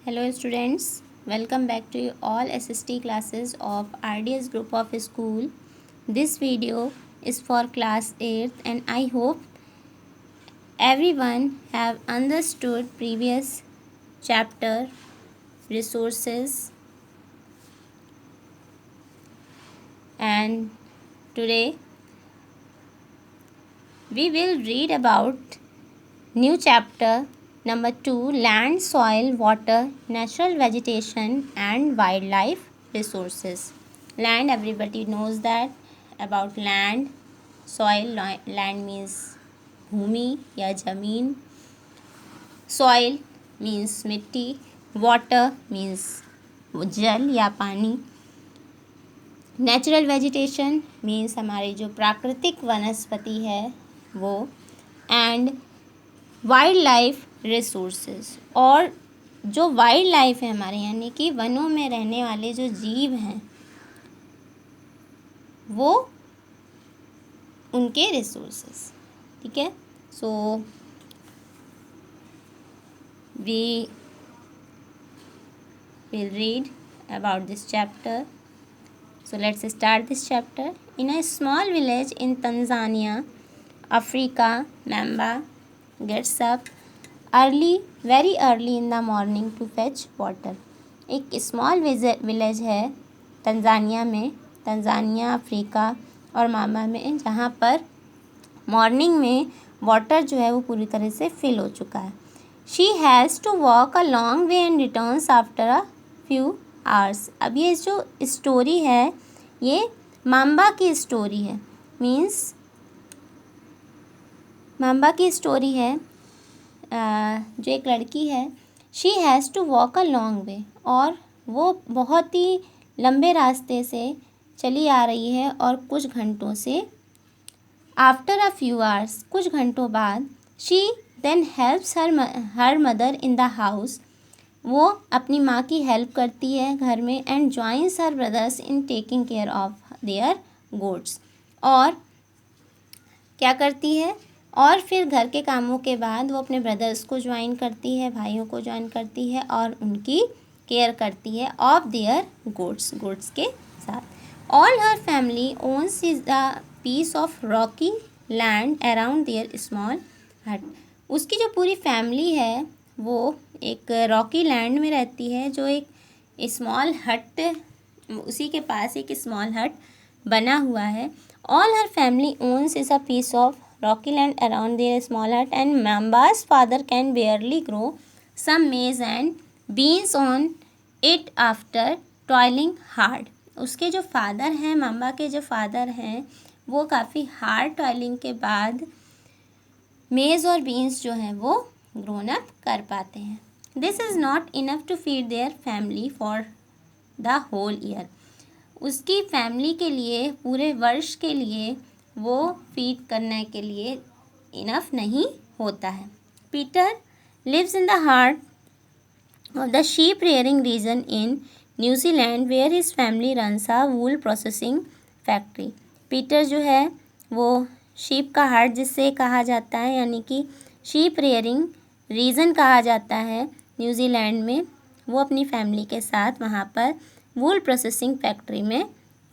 Hello students, welcome back to all SST classes of RDS group of school. This video is for class 8th and I hope everyone have understood previous chapter resources, and today we will read about new chapter number 2, land, soil, water, natural vegetation and wildlife resources. Land, everybody knows that about land. Soil, land means भूमि या ज़मीन. Soil means मिट्टी. Water means जल या पानी. Natural vegetation means हमारी जो प्राकृतिक वनस्पति है वो. And वाइल्ड लाइफ रिसोर्सेज, और जो वाइल्ड लाइफ है हमारे यानी कि वनों में रहने वाले जो जीव हैं वो उनके रिसोर्सेज. ठीक है, so we will read about this chapter. So let's start this chapter. In a small village in Tanzania, Africa, Mamba gets up early, very early in the morning to fetch water. एक small village है Tanzania में, Tanzania Africa और मामा में, जहाँ पर morning में water जो है वो पूरी तरह से फिल हो चुका है. She has to walk a long way and returns after a few hours. अब ये जो स्टोरी है ये माम्बा की स्टोरी है. मीन्स माम्बा की स्टोरी है. जो एक लड़की है, she has to walk a long way, और वो बहुत ही लंबे रास्ते से चली आ रही है और कुछ घंटों से. आफ्टर अ फ्यू आवर्स, कुछ घंटों बाद, she then helps her mother in the house, वो अपनी माँ की हेल्प करती है घर में. And joins her brothers in taking care of their goats, और क्या करती है, और फिर घर के कामों के बाद वो अपने ब्रदर्स को ज्वाइन करती है, भाइयों को ज्वाइन करती है और उनकी केयर करती है ऑफ देयर गोट्स के साथ. All her family owns is the piece of rocky land around there small hut. उसकी जो पूरी फैमिली है वो एक रॉकी लैंड में रहती है, जो एक स्मॉल हट, उसी के पास एक स्मॉल हट बना हुआ है. All her family owns is a piece of rocky land around there small hut and Mamba's father can barely grow some maize and beans on it after toiling hard. उसके जो फादर हैं, mamba के जो father हैं, वो काफ़ी hard toiling के बाद मेज़ और बीन्स जो हैं वो ग्रोन अप कर पाते हैं. This is not enough to feed their family for the whole year. उसकी फैमिली के लिए, पूरे वर्ष के लिए वो फीड करने के लिए इनफ नहीं होता है. Peter lives in the heart of the sheep rearing reason in New Zealand where his family runs a wool processing factory. Peter जो है वो शीप का हार्ट जिससे कहा जाता है, यानी कि शीप रेयरिंग रीजन कहा जाता है न्यूजीलैंड में, वो अपनी फैमिली के साथ वहाँ पर वूल प्रोसेसिंग फैक्ट्री में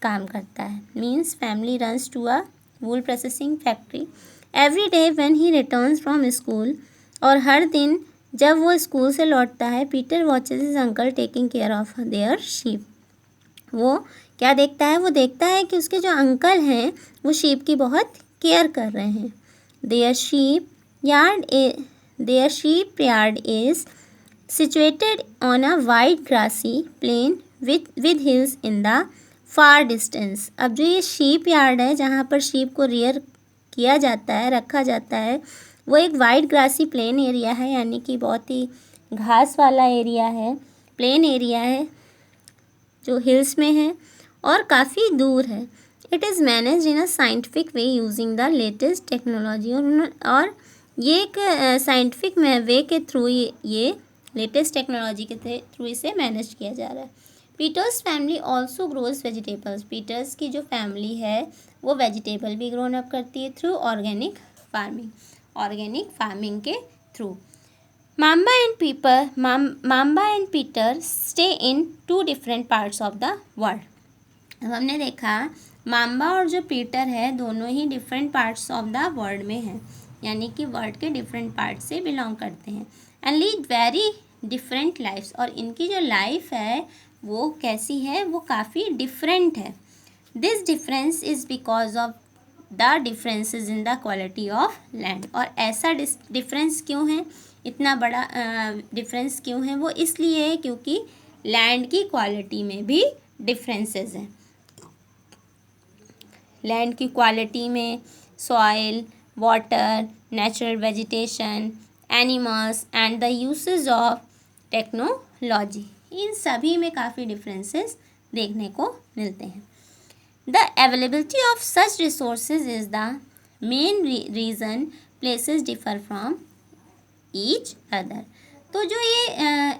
काम करता है. Means family runs to a wool processing factory every day when he returns from school. और हर दिन जब वो स्कूल से लौटता है, Peter watches his uncle taking care of their sheep. वो क्या देखता है, वो देखता है कि उसके जो अंकल हैं वो शीप की बहुत केयर कर रहे हैं. Their sheep yard is situated on a wide grassy plain with hills in the far distance. अब जो ये शीप यार्ड है जहाँ पर शीप को रियर किया जाता है, रखा जाता है, वो एक वाइड ग्रासी प्लेन एरिया है, यानी कि बहुत ही घास वाला एरिया है, प्लेन एरिया है जो हिल्स में है और काफ़ी दूर है. It is manage in a scientific way using the latest technology. और ये एक साइंटिफिक वे के थ्रू ये लेटेस्ट टेक्नोलॉजी के थ्रू इसे मैनेज किया जा रहा है. Peter's family also grows vegetables. Peter's की जो फैमिली है वो वेजिटेबल भी ग्रोन अप करती है थ्रू ऑर्गेनिक फार्मिंग के through. Mamba and Peter stay in two different parts of the world. अब हमने देखा माम्बा और जो पीटर है दोनों ही different parts of the world में हैं, यानी कि वर्ल्ड के डिफरेंट पार्ट से बिलोंग करते हैं and lead very different lifes, और इनकी जो लाइफ है वो कैसी है, वो काफ़ी डिफरेंट है. This difference is because of the differences in the quality of land. और ऐसा डिफरेंस क्यों है, इतना बड़ा डिफरेंस क्यों है, वो इसलिए है क्योंकि लैंड की क्वालिटी में भी डिफरेंसेस हैं. लैंड की क्वालिटी में soil, water, natural vegetation, animals and the usage of technology, इन सभी में काफ़ी डिफरेंसेस देखने को मिलते हैं. The availability of such resources is the main reason places differ from each other. तो जो ये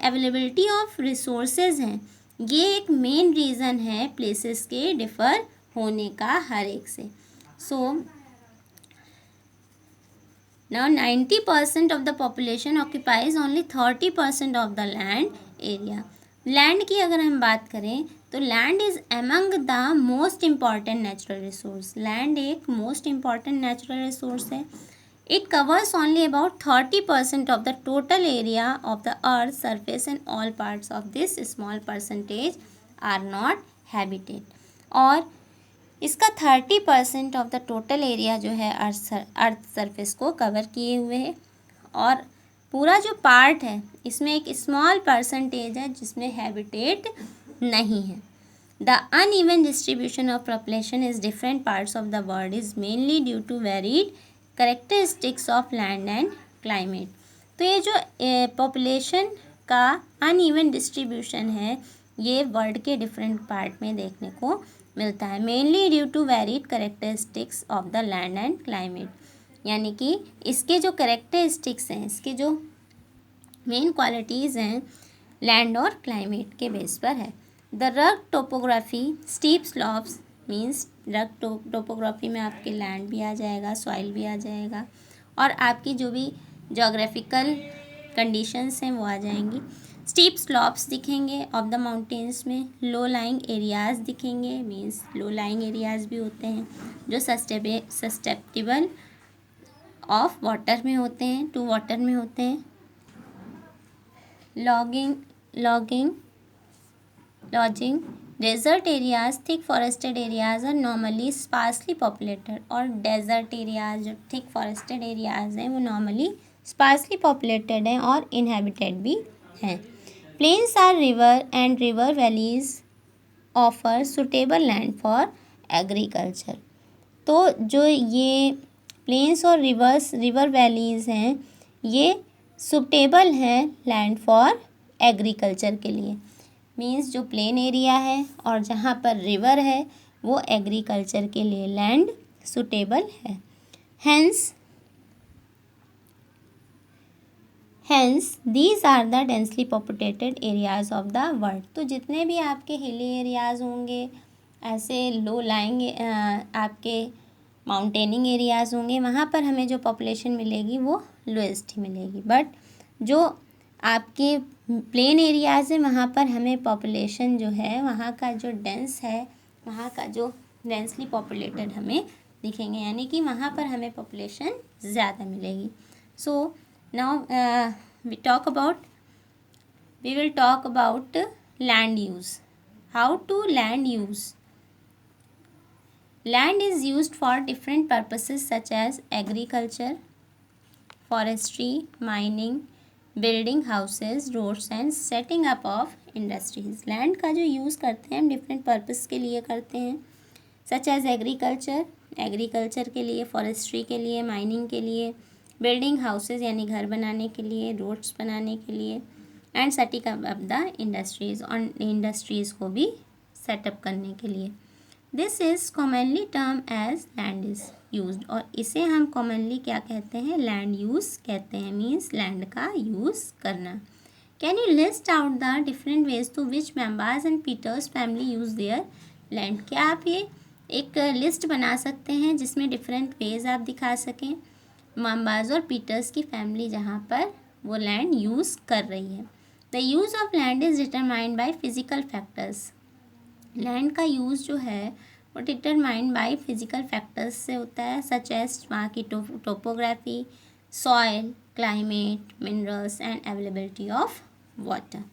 अवेलेबिलिटी ऑफ रिसोर्सेज हैं, ये एक मेन रीज़न है प्लेसेस के डिफ़र होने का हर एक से. So now 90% of the population occupies only 30% of the land area. Land की अगर हम बात करें तो land is among the most important natural resource. Land एक मोस्ट इम्पॉर्टेंट नेचुरल रिसोर्स है. It covers only about 30% of the total area of the earth's surface and all parts of this small percentage are not habited. और इसका 30% of the total area जो है earth surface को cover किए हुए है, और पूरा जो पार्ट है इसमें एक स्मॉल परसेंटेज है जिसमें हैबिटेट नहीं है. The uneven distribution of population is different parts of the world is mainly due to varied characteristics of land and climate. तो ये जो पॉपुलेशन का अनइवन डिस्ट्रीब्यूशन है ये वर्ल्ड के डिफरेंट पार्ट में देखने को मिलता है, mainly due to varied characteristics of the land and climate. यानी कि इसके जो करेक्टरिस्टिक्स हैं, इसके जो मेन क्वालिटीज़ हैं लैंड और क्लाइमेट के बेस पर है. The rug topography, steep slopes means rug topography में आपके लैंड भी आ जाएगा, सॉइल भी आ जाएगा, और आपकी जो भी जोग्राफिकल कंडीशंस हैं वो आ जाएंगी. स्टीप स्लॉप्स दिखेंगे ऑफ द माउंटेन्स में. लो लाइंग एरियाज़ दिखेंगे, मीन्स लो लाइंग एरियाज़ भी होते हैं जो सस्टेप्टिबल ऑफ वाटर में होते हैं, टू वाटर में होते हैं. Logging desert areas, thick forested areas are normally sparsely populated. और डेजर्ट एरियाज जो थिक फॉरेस्टेड एरियाज हैं वो नॉर्मली स्पार्सली पॉपुलेटेड हैं और इनहेबिटेड भी हैं. Plains are river and river valleys offer suitable land for agriculture. तो जो ये प्लेन्स और रिवर वैलीज़ हैं ये सुटेबल हैं लैंड फॉर एग्रीकल्चर के लिए. मीन्स जो प्लेन एरिया है और जहाँ पर रिवर है वो एग्रीकल्चर के लिए लैंड सुटेबल है. Hence these are the densely populated areas of the world. तो जितने भी आपके हिली एरियाज़ होंगे, ऐसे लो लाइंग आपके माउंटेनिंग एरियाज़ होंगे, वहाँ पर हमें जो पॉपुलेशन मिलेगी वो लोएस्ट ही मिलेगी. बट जो आपके प्लेन एरियाज़ हैं वहाँ पर हमें पॉपुलेशन जो है वहाँ का जो डेंस है, वहाँ का जो डेंसली पॉपुलेटेड हमें दिखेंगे, यानी कि वहाँ पर हमें पॉपुलेशन ज़्यादा मिलेगी. So now we will talk about land use. How to land use? Land is used for different purposes such as agriculture, forestry, mining, building houses, roads and setting up of industries. Land का जो use करते हैं हम different purpose के लिए करते हैं, such as agriculture के लिए, फॉरेस्ट्री के लिए, माइनिंग के लिए, बिल्डिंग हाउसेज यानी घर बनाने के लिए, रोड्स बनाने के लिए, and setting up the industries, और इंडस्ट्रीज़ को भी सेटअप करने के लिए. This is commonly term as land is used. और इसे हम कॉमनली क्या कहते हैं, लैंड यूज़ कहते हैं, मीन्स लैंड का यूज़ करना. Can you list out the different ways to which members and Peter's family use their land. क्या आप ये एक लिस्ट बना सकते हैं जिसमें डिफरेंट वेज आप दिखा सकें मेम्बर्स और पीटर्स की फैमिली जहाँ पर वो लैंड यूज़ कर रही है। The use of land is determined by physical factors. Land का यूज़ जो है वो डिटरमाइंड बाय फिजिकल फैक्टर्स से होता है, सच एज वहाँ की topography, soil, climate, minerals and availability of water.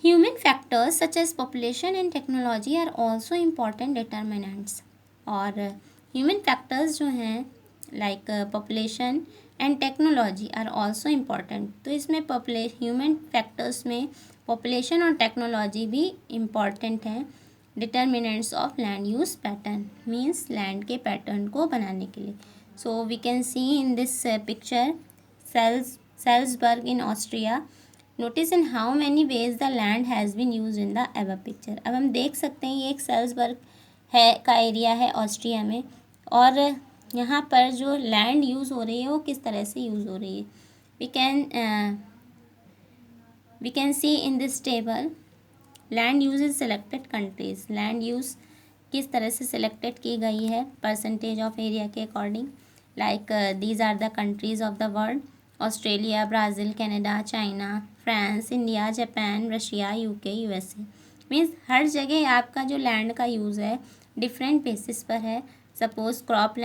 Human factors such as population and technology are also important determinants. और human factors जो हैं like population and technology are also important. तो इसमें human factors में population और technology भी important हैं determinants of land use pattern, means land के pattern को बनाने के लिए. So we can see in this picture Salzburg in Austria. Notice in how many ways the land has been use in the above picture. अब हम देख सकते हैं ये एक सेल्सबर्ग है का एरिया है ऑस्ट्रिया में, और यहाँ पर जो लैंड यूज़ हो रही है वो किस तरह से यूज़ हो रही है। We can see in this table land use in selected countries. Land use किस तरह से सिलेक्टेड की गई है परसेंटेज ऑफ एरिया के according. Like these are the countries of the world: Australia, Brazil, Canada, China, France, India, Japan, Russia, UK, USA. Means हर जगह आपका जो लैंड का यूज़ है डिफरेंट बेसिस पर है। सपोज़ क्रॉप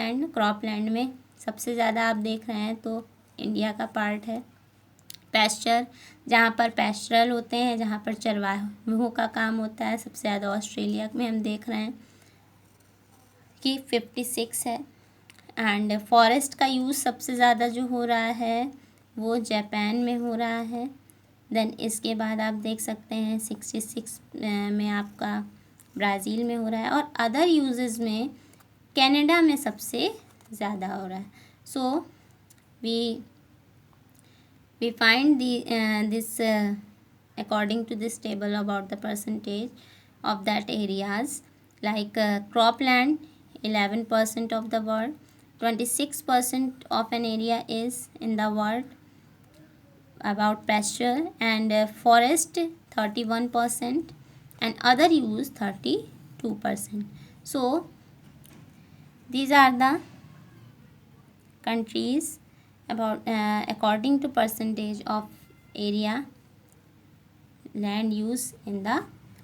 लैंड में सबसे ज़्यादा आप देख रहे हैं तो इंडिया का पार्ट है। पैस्चर, जहाँ पर पैस्चरल होते हैं, जहाँ पर चरवाहों का काम होता है, सबसे ज़्यादा ऑस्ट्रेलिया में हम देख रहे हैं कि 56 है। एंड फॉरेस्ट का यूज़ सबसे ज़्यादा जो हो रहा है वो जापान में हो रहा है। देन इसके बाद आप देख सकते हैं 66 में आपका ब्राज़ील में हो रहा है, और अदर यूजेस में कनाडा में सबसे ज़्यादा हो रहा है। So we find this according to this table about the percentage of that areas, like cropland 11% of the world, 26% of an area is in the world about pasture, and forest 31%, and other use 32%. So these are the countries about according to percentage of area land use in the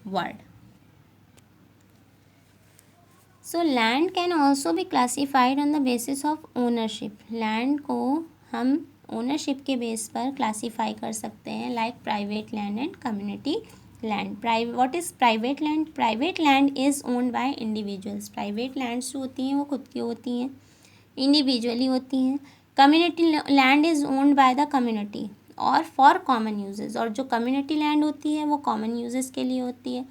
world. So land can also be classified on the basis of ownership. land को हम ownership के base पर classify कर सकते हैं, like private land and community land. What is private land? Private land is owned by individuals. Private lands जो होती हैं वो खुद की होती हैं, इंडिविजुअली होती हैं। Community land is owned by the community और फॉर कॉमन यूजेस, और जो कम्युनिटी लैंड होती है वो कॉमन यूजेस के लिए होती है,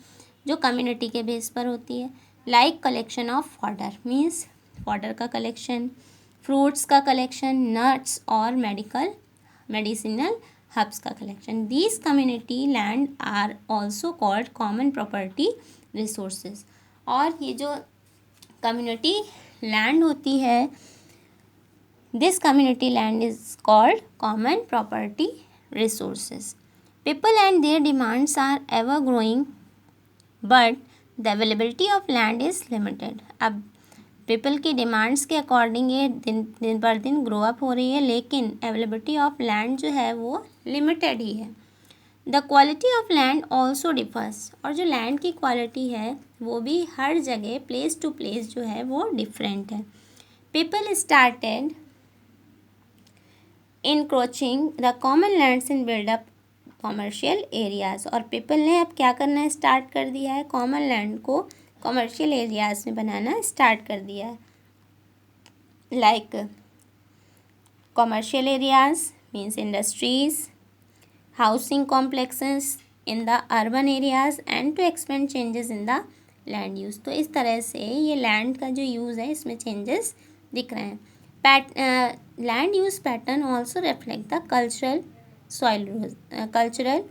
जो कम्युनिटी के बेस पर होती है। Like collection of fodder, means fodder का कलेक्शन, फ्रूट्स का कलेक्शन, नट्स और मेडिसिनल हब्स का collection. These community land are also called common property resources. और ये जो कम्युनिटी लैंड होती है, this community land is called common property resources. People and their demands are ever growing but the availability of land is limited. अब people की demands के according ये दिन पर दिन ग्रो अप हो रही है, लेकिन अवेलेबिलिटी ऑफ लैंड जो है वो लिमिटेड ही है। The quality of land also differs, और जो लैंड की क्वालिटी है वो भी हर जगह प्लेस टू प्लेस जो है वो डिफरेंट है। People started encroaching the common lands in build up commercial areas, और पीपल ने अब क्या करना स्टार्ट कर दिया है, कॉमन लैंड को कॉमर्शियल एरियाज़ में बनाना स्टार्ट कर दिया है। Like commercial areas means industries, housing complexes in the urban areas and to expand changes in the land use. तो इस तरह से ये लैंड का जो यूज़ है इसमें चेंजेस दिख रहे हैं। Land use pattern also reflect the cultural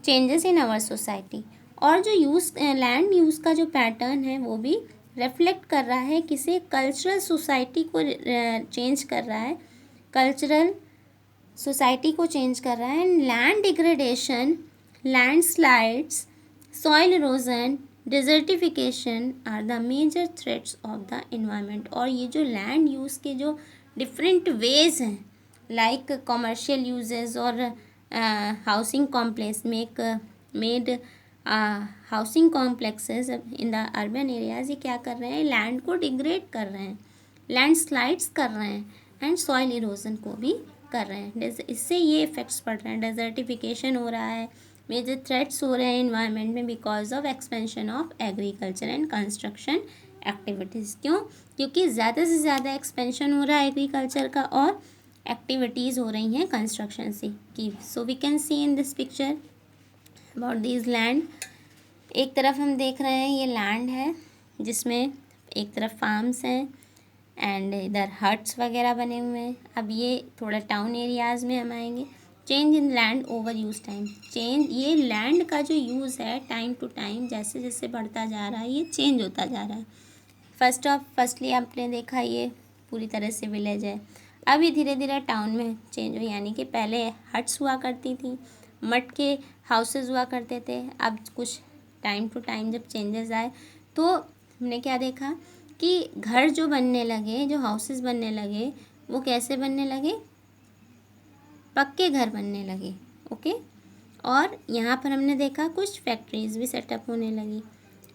changes in our society. और जो लैंड यूज़ का जो पैटर्न है वो भी रिफ्लेक्ट कर रहा है किसी कल्चरल सोसाइटी को चेंज कर रहा है, कल्चरल सोसाइटी को चेंज कर रहा है। Land degradation, landslides, soil erosion, desertification are the major threats of the environment. और ये जो लैंड यूज़ के जो डिफरेंट वेज हैं like commercial uses or housing complex made housing complexes in the urban areas, ये क्या कर रहे हैं, लैंड को डिग्रेड कर रहे हैं, लैंड स्लाइड्स कर रहे हैं एंड सॉइल इरोजन को भी कर रहे हैं। इससे ये इफ़ेक्ट्स पड़ रहे हैं, डेजर्टिफिकेशन हो रहा है, मेजर थ्रेट्स हो रहे हैं इन्वायरमेंट में because of expansion of agriculture and construction activities. क्यों? क्योंकि ज़्यादा से ज़्यादा एक्सपेंशन हो रहा है एग्रीकल्चर का और एक्टिविटीज़ हो रही हैं कंस्ट्रक्शन से की। So we can see in this picture about this land. एक तरफ हम देख रहे हैं ये लैंड है जिसमें एक तरफ फार्म्स हैं एंड इधर हट्स वगैरह बने हुए हैं। अब ये थोड़ा टाउन एरियाज़ में हम आएंगे। Change in land over use time, change, ये लैंड का जो यूज़ है टाइम टू टाइम जैसे जैसे बढ़ता जा रहा है ये चेंज होता जा रहा है। फर्स्टली आपने देखा ये पूरी तरह से विलेज है, अब ये धीरे धीरे टाउन में चेंज हो, यानी कि पहले हट्स हुआ करती थी, मट के हाउसेस हुआ करते थे। अब कुछ टाइम टू टाइम जब चेंजेस आए तो हमने क्या देखा कि घर जो बनने लगे, जो हाउसेस बनने लगे वो कैसे बनने लगे, पक्के घर बनने लगे। ओके, और यहाँ पर हमने देखा कुछ फैक्ट्रीज भी सेटअप होने लगी,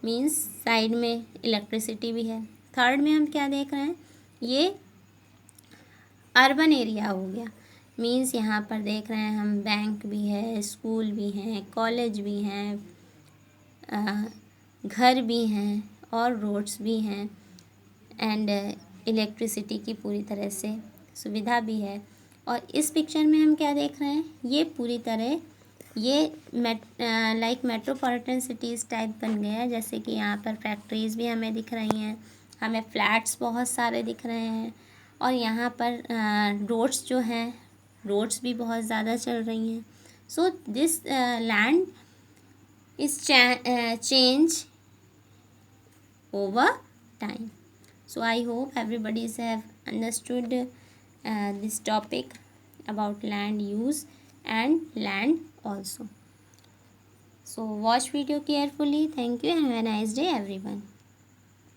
मींस साइड में इलेक्ट्रिसिटी भी है। थर्ड में हम क्या देख रहे हैं, ये अर्बन एरिया हो गया, मींस यहाँ पर देख रहे हैं हम बैंक भी है, स्कूल भी हैं, कॉलेज भी हैं, घर भी हैं और रोड्स भी हैं एंड इलेक्ट्रिसिटी की पूरी तरह से सुविधा भी है। और इस पिक्चर में हम क्या देख रहे हैं, ये पूरी तरह ये लाइक मेट्रोपॉलिटन सिटीज़ टाइप बन गया है, जैसे कि यहाँ पर फैक्ट्रीज़ भी हमें दिख रही हैं, हमें फ्लैट्स बहुत सारे दिख रहे हैं और यहाँ पर रोड्स जो हैं, रोड्स भी बहुत ज़्यादा चल रही हैं। So this land is change over time. So I hope everybody have understood this topic about land use and land also. So watch video carefully. Thank you and have a nice day everyone.